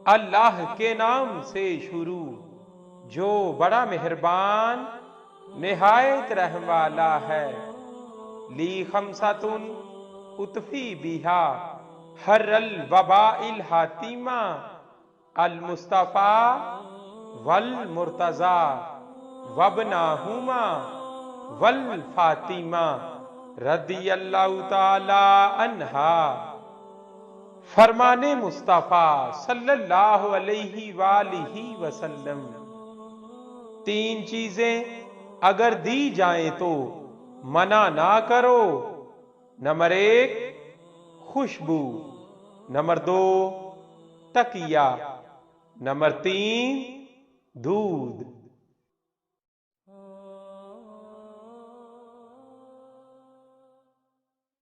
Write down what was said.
अल्लाह के नाम से शुरू, जो बड़ा मेहरबान निहायत रहम वाला है। ली खमसतुन उतफी बिहा हर्रल वबाइल हातिमा अल मुस्तफ़ा वल मुर्तज़ा वबनाहुमा वल फातिमा रदियल्लाहु ताला अन्हा। फरमाने मुस्तफ़ा सल्लल्लाहु अलैहि वालिही वसल्लम, तीन चीजें अगर दी जाएं तो मना ना करो। नंबर एक खुशबू, नंबर दो तकिया, नंबर तीन दूध।